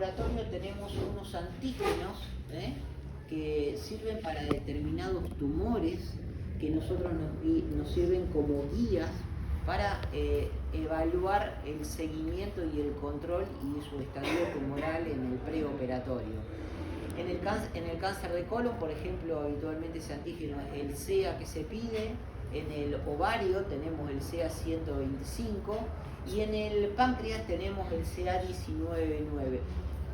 laboratorio tenemos unos antígenos que sirven para determinados tumores que nosotros nos sirven como guías para evaluar el seguimiento y el control y su estadio tumoral en el preoperatorio. En el cáncer de colon, por ejemplo, habitualmente ese antígeno es el CEA que se pide. En el ovario tenemos el CA125 y en el páncreas tenemos el CA199.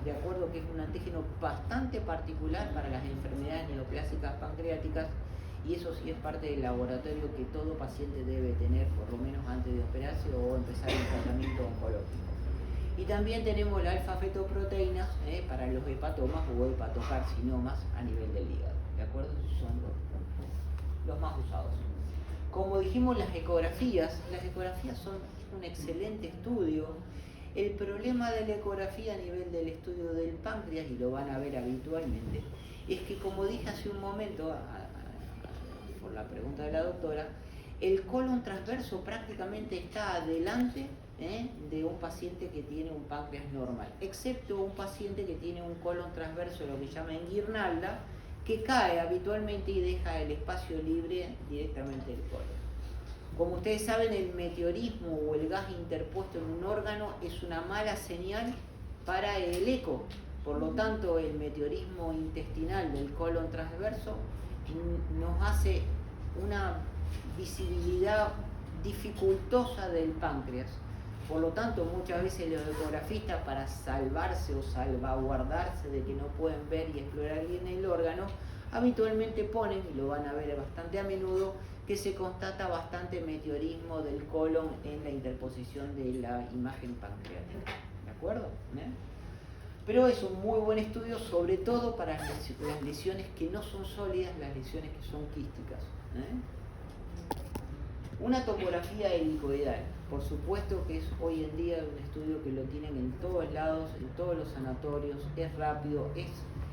De acuerdo que es un antígeno bastante particular para las enfermedades neoplásicas pancreáticas, y eso sí es parte del laboratorio que todo paciente debe tener por lo menos antes de operarse o empezar el tratamiento oncológico. Y también tenemos la alfa-fetoproteínas para los hepatomas o hepatocarcinomas a nivel del hígado. ¿De acuerdo? Esos son los más usados. Como dijimos, las ecografías son un excelente estudio. El problema de la ecografía a nivel del estudio del páncreas, y lo van a ver habitualmente, es que, como dije hace un momento, por la pregunta de la doctora, el colon transverso prácticamente está adelante de un paciente que tiene un páncreas normal, excepto un paciente que tiene un colon transverso, lo que llaman guirnalda, que cae habitualmente y deja el espacio libre directamente del colon. Como ustedes saben, el meteorismo o el gas interpuesto en un órgano es una mala señal para el eco. Por lo tanto, el meteorismo intestinal del colon transverso nos hace una visibilidad dificultosa del páncreas. Por lo tanto, muchas veces los ecografistas, para salvarse o salvaguardarse de que no pueden ver y explorar bien el órgano, habitualmente ponen, y lo van a ver bastante a menudo, que se constata bastante meteorismo del colon en la interposición de la imagen pancreática. ¿De acuerdo? Pero es un muy buen estudio, sobre todo para las lesiones que no son sólidas, las lesiones que son quísticas. Una tomografía helicoidal, por supuesto que es hoy en día un estudio que lo tienen en todos lados, en todos los sanatorios, es rápido,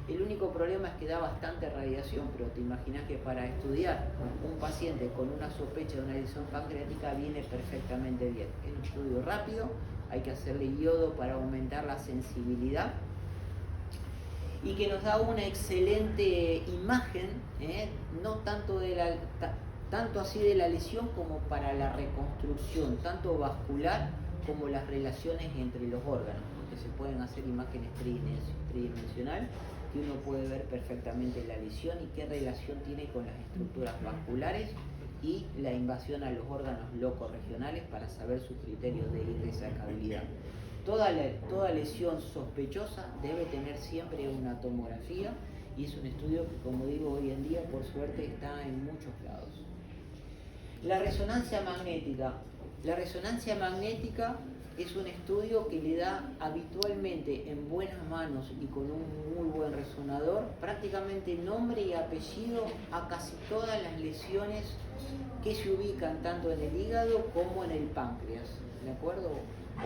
el único problema es que da bastante radiación, pero te imaginas que para estudiar un paciente con una sospecha de una lesión pancreática viene perfectamente bien. Es un estudio rápido, hay que hacerle yodo para aumentar la sensibilidad y que nos da una excelente imagen, no tanto tanto así de la lesión como para la reconstrucción, tanto vascular como las relaciones entre los órganos, porque se pueden hacer imágenes tridimensionales que uno puede ver perfectamente la lesión y qué relación tiene con las estructuras vasculares y la invasión a los órganos locorregionales para saber sus criterios de irresacabilidad. Toda lesión sospechosa debe tener siempre una tomografía, y es un estudio que, como digo, hoy en día por suerte está en muchos lados. La resonancia magnética. La resonancia magnética es un estudio que le da habitualmente en buenas manos y con un muy buen resonador prácticamente nombre y apellido a casi todas las lesiones que se ubican tanto en el hígado como en el páncreas. ¿De acuerdo?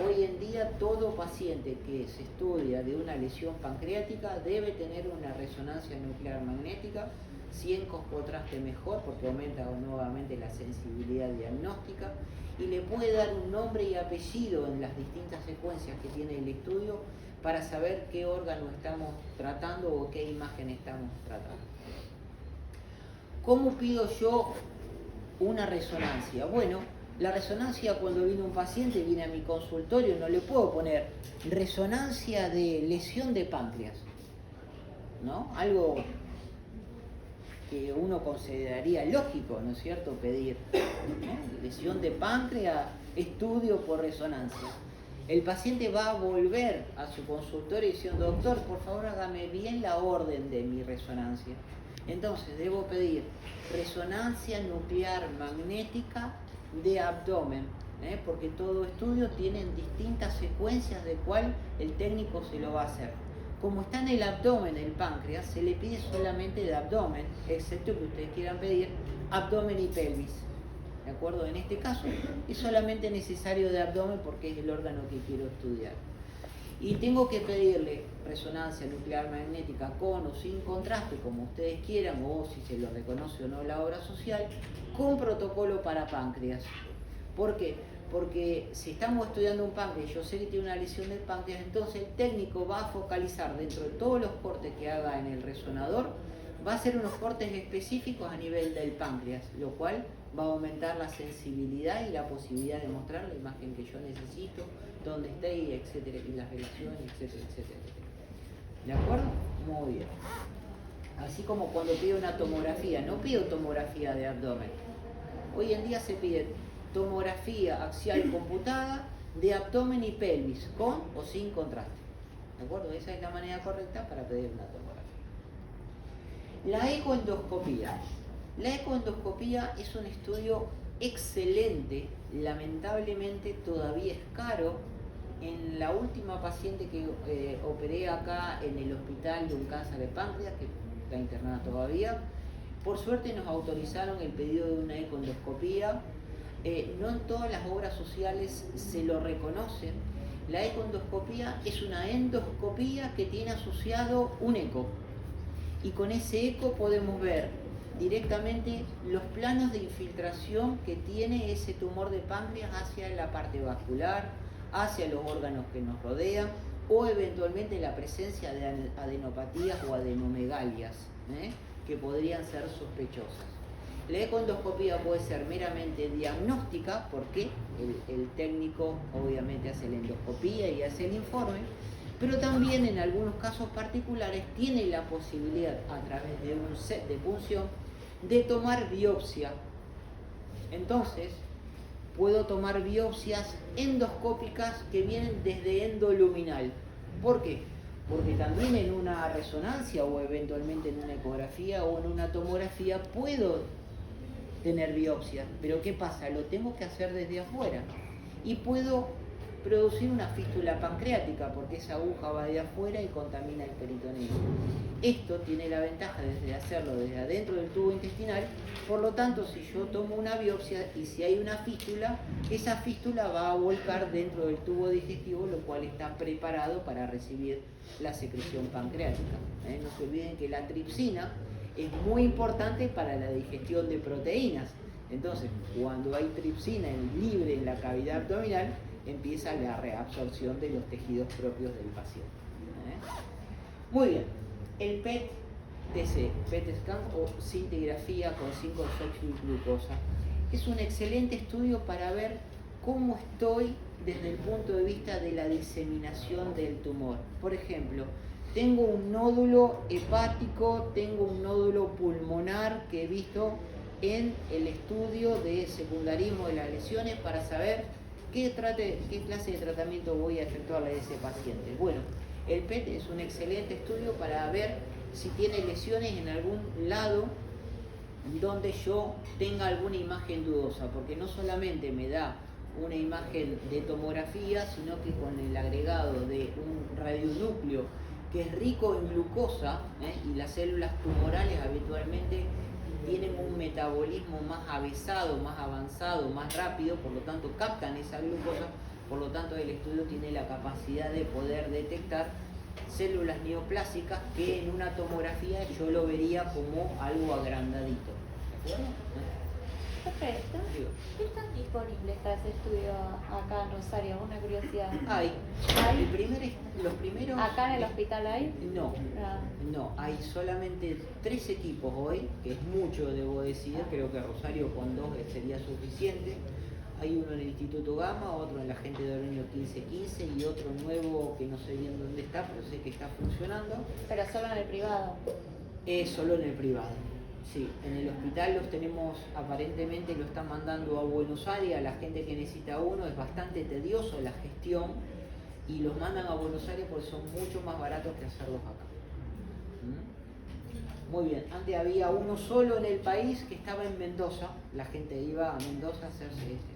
Hoy en día todo paciente que se estudia de una lesión pancreática debe tener una resonancia nuclear magnética, 100 contraste mejor porque aumenta nuevamente la sensibilidad diagnóstica y le puede dar un nombre y apellido en las distintas secuencias que tiene el estudio para saber qué órgano estamos tratando o qué imagen estamos tratando. ¿Cómo pido yo una resonancia? Bueno, la resonancia, cuando viene un paciente, viene a mi consultorio, no le puedo poner resonancia de lesión de páncreas, ¿no? Algo que uno consideraría lógico, ¿no es cierto?, pedir, ¿no? Lesión de páncreas, estudio por resonancia. El paciente va a volver a su consultorio diciendo: doctor, por favor hágame bien la orden de mi resonancia. Entonces debo pedir resonancia nuclear magnética de abdomen, porque todo estudio tiene distintas secuencias de cuál el técnico se lo va a hacer. Como está en el abdomen el páncreas, se le pide solamente de abdomen, excepto que ustedes quieran pedir abdomen y pelvis. ¿De acuerdo? En este caso es solamente necesario de abdomen porque es el órgano que quiero estudiar. Y tengo que pedirle resonancia nuclear magnética con o sin contraste, como ustedes quieran, o si se lo reconoce o no la obra social, con protocolo para páncreas. ¿Por qué? Porque si estamos estudiando un páncreas, yo sé que tiene una lesión del páncreas, entonces el técnico va a focalizar dentro de todos los cortes que haga en el resonador, va a hacer unos cortes específicos a nivel del páncreas, lo cual va a aumentar la sensibilidad y la posibilidad de mostrar la imagen que yo necesito, dónde está, y etcétera, y las relaciones, etcétera, etcétera, etcétera. ¿De acuerdo? Muy bien. Así como cuando pido una tomografía, no pido tomografía de abdomen. Hoy en día se pide tomografía axial computada de abdomen y pelvis, con o sin contraste. ¿De acuerdo? Esa es la manera correcta para pedir una tomografía. La ecoendoscopía. La ecoendoscopía es un estudio excelente, lamentablemente todavía es caro. En la última paciente que operé acá en el hospital de un cáncer de páncreas, que está internada todavía, por suerte nos autorizaron el pedido de una ecoendoscopía. No en todas las obras sociales se lo reconocen. La ecoendoscopía es una endoscopía que tiene asociado un eco. Y con ese eco podemos ver directamente los planos de infiltración que tiene ese tumor de páncreas hacia la parte vascular, hacia los órganos que nos rodean, o eventualmente la presencia de adenopatías o adenomegalias, que podrían ser sospechosas. La ecoendoscopía puede ser meramente diagnóstica, porque el técnico obviamente hace la endoscopía y hace el informe, pero también en algunos casos particulares tiene la posibilidad, a través de un set de punción, de tomar biopsia. Entonces, puedo tomar biopsias endoscópicas que vienen desde endoluminal. ¿Por qué? Porque también en una resonancia o eventualmente en una ecografía o en una tomografía puedo tener biopsia. Pero ¿qué pasa? Lo tengo que hacer desde afuera. Y puedo producir una fístula pancreática porque esa aguja va de afuera y contamina el peritoneo. Esto tiene la ventaja de hacerlo desde adentro del tubo intestinal. Por lo tanto, si yo tomo una biopsia y si hay una fístula, esa fístula va a volcar dentro del tubo digestivo, lo cual está preparado para recibir la secreción pancreática. No se olviden que la tripsina es muy importante para la digestión de proteínas. Entonces, cuando hay tripsina libre en la cavidad abdominal, empieza la reabsorción de los tejidos propios del paciente. Muy bien, el PET-TC, PET scan o cintigrafía con 5-desoxiglucosa, es un excelente estudio para ver cómo estoy desde el punto de vista de la diseminación del tumor. Por ejemplo, tengo un nódulo hepático, tengo un nódulo pulmonar que he visto en el estudio de secundarismo de las lesiones para saber qué clase de tratamiento voy a efectuarle a ese paciente. Bueno, el PET es un excelente estudio para ver si tiene lesiones en algún lado donde yo tenga alguna imagen dudosa, porque no solamente me da una imagen de tomografía, sino que con el agregado de un radionúcleo que es rico en glucosa, y las células tumorales habitualmente tienen un metabolismo más avesado, más avanzado, más rápido, por lo tanto captan esa glucosa, por lo tanto el estudio tiene la capacidad de poder detectar células neoplásicas que en una tomografía yo lo vería como algo agrandadito. ¿De acuerdo? Perfecto. ¿Qué tan disponible está ese estudio acá en Rosario? Una curiosidad. Hay. Los primeros... ¿Acá en el hospital hay? No, no, hay solamente 3 equipos hoy, que es mucho, debo decir. Creo que Rosario con 2 sería suficiente. Hay uno en el Instituto Gama, otro en la Gente de Oroño 1515 y otro nuevo que no sé bien dónde está, pero sé que está funcionando. Pero solo en el privado. Es solo en el privado. Sí, en el hospital los tenemos, aparentemente lo están mandando a Buenos Aires, a la gente que necesita uno, es bastante tedioso la gestión y los mandan a Buenos Aires porque son mucho más baratos que hacerlos acá. Muy bien, antes había uno solo en el país que estaba en Mendoza, la gente iba a Mendoza a hacerse este estudio.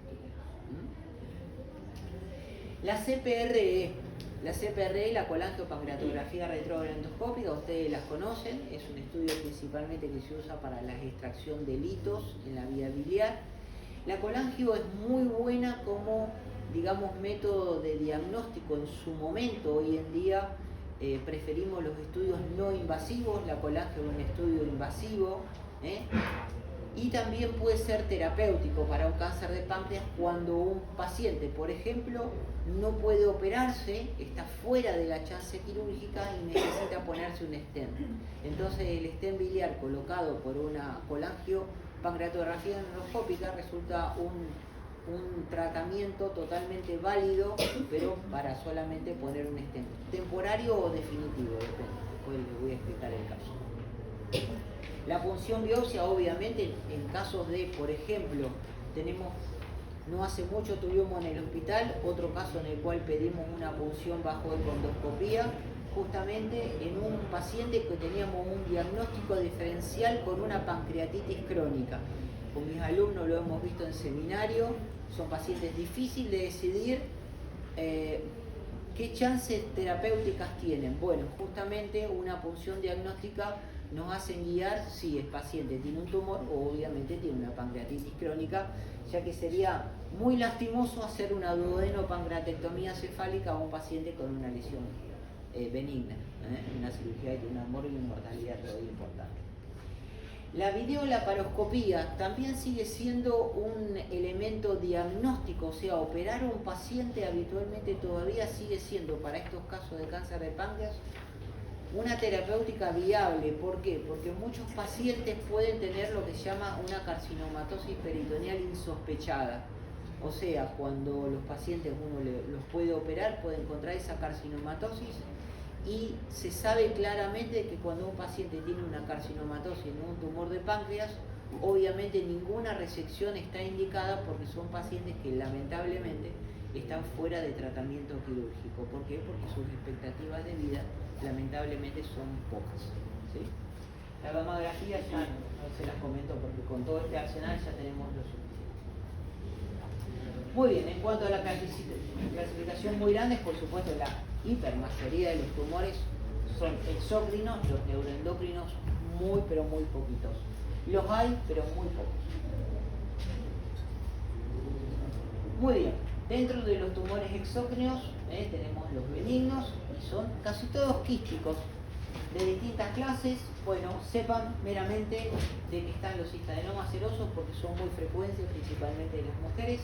La CPRE, la colangiopancreatografía retroendoscópica, ustedes las conocen, es un estudio principalmente que se usa para la extracción de litos en la vía biliar. La colangio es muy buena como, digamos, método de diagnóstico en su momento. Hoy en día preferimos los estudios no invasivos, la colangio es un estudio invasivo, Y también puede ser terapéutico para un cáncer de páncreas cuando un paciente, por ejemplo, no puede operarse, está fuera de la chance quirúrgica y necesita ponerse un stent. Entonces el stent biliar colocado por una colangiopancreatografía endoscópica resulta un tratamiento totalmente válido, pero para solamente poner un stent. Temporario o definitivo, depende. Después les voy a explicar el caso. La punción biopsia, obviamente, en casos de, por ejemplo, no hace mucho tuvimos en el hospital otro caso en el cual pedimos una punción bajo endoscopía, justamente en un paciente que teníamos un diagnóstico diferencial con una pancreatitis crónica. Con mis alumnos lo hemos visto en seminario, son pacientes difíciles de decidir qué chances terapéuticas tienen. Bueno, justamente una punción diagnóstica nos hacen guiar si el paciente tiene un tumor o obviamente tiene una pancreatitis crónica, ya que sería muy lastimoso hacer una duodenopancreatectomía cefálica a un paciente con una lesión benigna, una cirugía de una mortalidad todavía importante. La videolaparoscopía también sigue siendo un elemento diagnóstico, o sea, operar a un paciente habitualmente todavía sigue siendo, para estos casos de cáncer de páncreas, una terapéutica viable. ¿Por qué? Porque muchos pacientes pueden tener lo que se llama una carcinomatosis peritoneal insospechada. O sea, cuando los pacientes uno los puede operar, puede encontrar esa carcinomatosis y se sabe claramente que cuando un paciente tiene una carcinomatosis en un tumor de páncreas, obviamente ninguna resección está indicada porque son pacientes que lamentablemente están fuera de tratamiento quirúrgico. ¿Por qué? Porque sus expectativas de vida lamentablemente son pocas, ¿sí? La mamografía ya no se las comento porque con todo este arsenal ya tenemos lo suficiente. Muy bien, en cuanto a la clasificación muy grande, por supuesto la hipermayoría de los tumores son exócrinos, los neuroendocrinos muy pero muy poquitos. Los hay, pero muy pocos. Muy bien, dentro de los tumores exócrinos tenemos los benignos y son casi todos quísticos de distintas clases. Bueno, sepan meramente de que están los cistadenomas serosos porque son muy frecuentes, principalmente en las mujeres,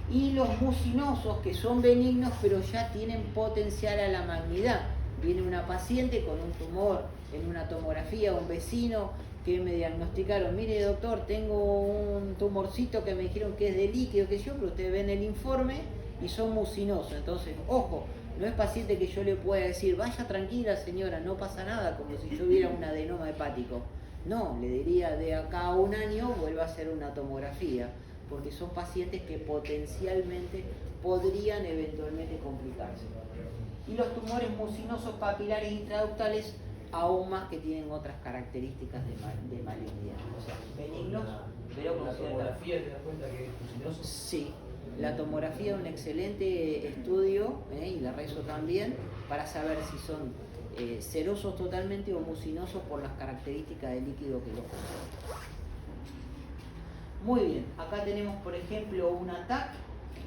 y los mucinosos, que son benignos pero ya tienen potencial a la malignidad. Viene una paciente con un tumor en una tomografía, un vecino que me diagnosticaron: mire doctor, tengo un tumorcito que me dijeron que es de líquido, que yo, pero ustedes ven el informe y son mucinosos. Entonces, ojo, no es paciente que yo le pueda decir: vaya tranquila señora, no pasa nada, como si yo hubiera un adenoma hepático. No, le diría: de acá a un año vuelva a hacer una tomografía, porque son pacientes que potencialmente podrían eventualmente complicarse. Y los tumores mucinosos papilares intraductales aún más, que tienen otras características de malignidad. O sea, benignos, pero con cierta... ¿La tomografía te das cuenta que es mucinoso? Sí, la tomografía es un excelente estudio, y la rezo también, para saber si son serosos totalmente o mucinosos por las características del líquido que los contiene. Muy bien, acá tenemos por ejemplo un ataque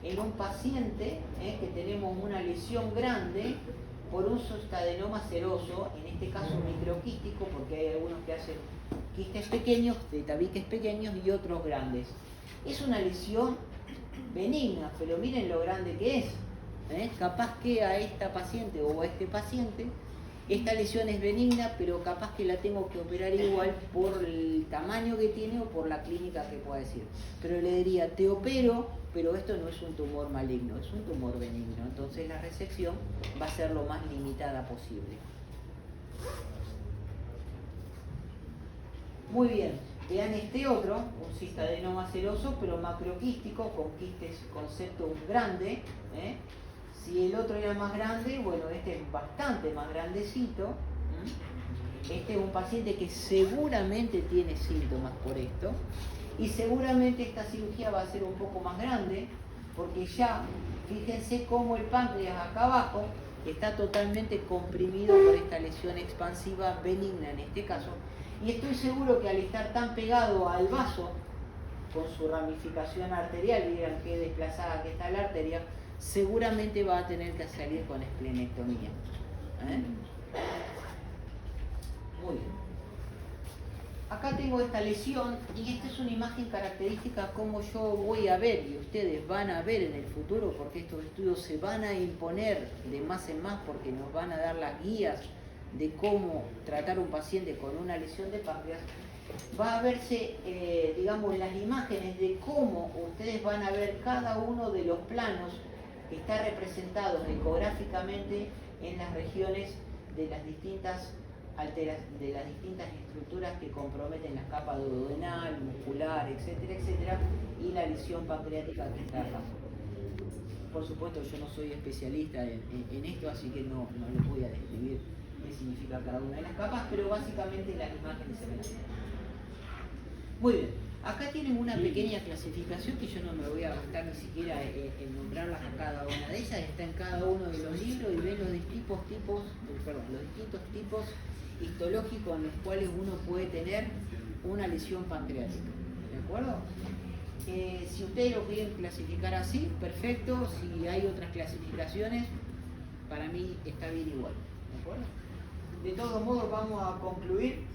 en un paciente que tenemos una lesión grande por un cistadenoma seroso, en este caso microquístico, porque hay algunos que hacen quistes pequeños, de tabiques pequeños y otros grandes. Es una lesión benigna, pero miren lo grande que es. Capaz que a esta paciente o a este paciente esta lesión es benigna, pero capaz que la tengo que operar igual por el tamaño que tiene o por la clínica que pueda decir. Pero le diría: te opero, pero esto no es un tumor maligno, es un tumor benigno. Entonces la resección va a ser lo más limitada posible. Muy bien, vean este otro, un cistadenoma seroso, pero macroquístico, con quistes con septum grande. Si el otro era más grande, bueno, este es bastante más grandecito. Este es un paciente que seguramente tiene síntomas por esto. Y seguramente esta cirugía va a ser un poco más grande, porque ya, fíjense cómo el páncreas acá abajo está totalmente comprimido por esta lesión expansiva benigna en este caso. Y estoy seguro que al estar tan pegado al vaso, con su ramificación arterial, miren qué desplazada que está la arteria, seguramente va a tener que salir con esplenectomía. Muy bien. acá tengo esta lesión y esta es una imagen característica como yo voy a ver y ustedes van a ver en el futuro, porque estos estudios se van a imponer de más en más porque nos van a dar las guías de cómo tratar un paciente con una lesión de páncreas. Va a verse, digamos, las imágenes de cómo ustedes van a ver cada uno de los planos que está representados ecográficamente en las regiones de las distintas estructuras que comprometen la capa duodenal, muscular, etcétera, etcétera, y la lesión pancreática que está acá. Por supuesto, yo no soy especialista en esto, así que no les voy a describir qué significa cada una de las capas, pero básicamente las imágenes se ven así. Muy bien, acá tienen una pequeña clasificación que yo no me voy a gastar ni siquiera en nombrarlas a cada una de ellas, está en cada uno de los libros y ven los distintos tipos histológicos en los cuales uno puede tener una lesión pancreática. ¿De acuerdo? Si ustedes lo quieren clasificar así, perfecto. Si hay otras clasificaciones, para mí está bien igual. ¿De acuerdo? De todos modos, vamos a concluir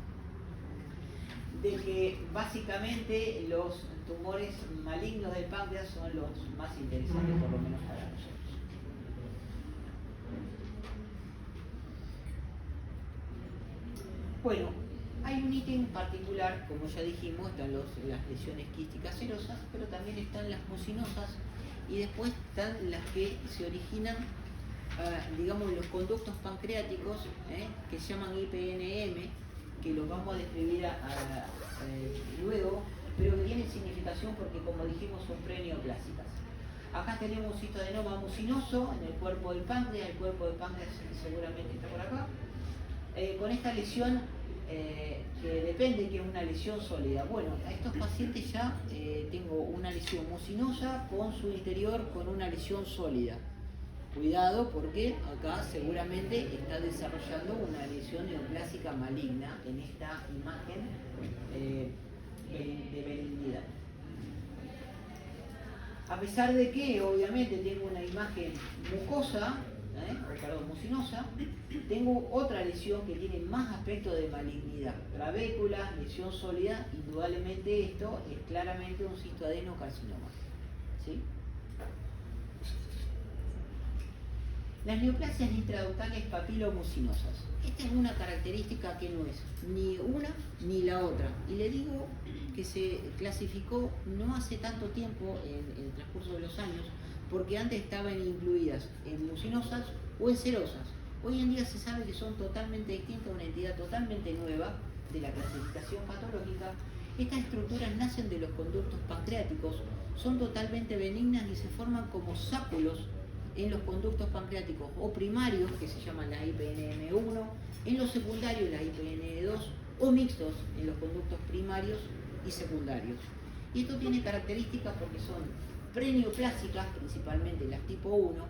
de que básicamente los tumores malignos del páncreas son los más interesantes, por lo menos para nosotros. Bueno, hay un ítem particular, como ya dijimos, están las lesiones quísticas serosas, pero también están las mucinosas y después están las que se originan, digamos, los conductos pancreáticos, que se llaman IPNM, que los vamos a describir luego, pero que tienen significación porque, como dijimos, son preneoplásicas. Acá tenemos un cistoadenoma mucinoso en el cuerpo del páncreas, el cuerpo del páncreas seguramente está por acá. Con esta lesión, que depende que es una lesión sólida. Bueno, a estos pacientes ya tengo una lesión mucinosa con su interior con una lesión sólida. Cuidado porque acá seguramente está desarrollando una lesión neoplásica maligna en esta imagen de benignidad. A pesar de que obviamente tengo una imagen mucosa, mucinosa, tengo otra lesión que tiene más aspecto de malignidad. Trabécula, lesión sólida, indudablemente esto es claramente un cistoadenocarcinoma. ¿Sí? Las neoplasias intraductales papilomucinosas. Esta es una característica que no es ni una ni la otra. Y le digo que se clasificó no hace tanto tiempo, en el transcurso de los años, porque antes estaban incluidas en mucinosas o en serosas. Hoy en día se sabe que son totalmente distintas, una entidad totalmente nueva de la clasificación patológica. Estas estructuras nacen de los conductos pancreáticos, son totalmente benignas y se forman como sáculos en los conductos pancreáticos o primarios, que se llaman la IPNM1, en los secundarios la IPN2, o mixtos en los conductos primarios y secundarios. Y esto tiene características porque son preneoplásicas, principalmente las tipo 1,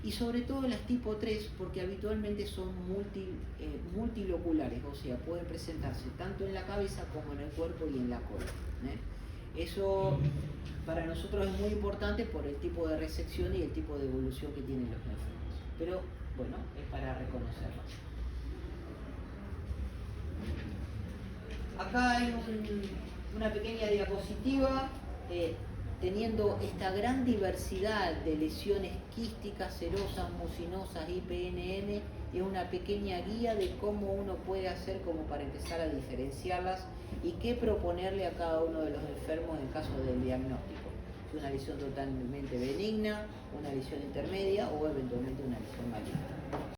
y sobre todo las tipo 3, porque habitualmente son multiloculares, o sea, pueden presentarse tanto en la cabeza como en el cuerpo y en la cola. Eso para nosotros es muy importante por el tipo de resección y el tipo de evolución que tienen los enfermos. Pero bueno, es para reconocerlo. Acá hay una pequeña diapositiva teniendo esta gran diversidad de lesiones quísticas, serosas, mucinosas, IPNM, es una pequeña guía de cómo uno puede hacer como para empezar a diferenciarlas y qué proponerle a cada uno de los enfermos en caso del diagnóstico. Si una lesión totalmente benigna, una lesión intermedia o eventualmente una lesión maligna.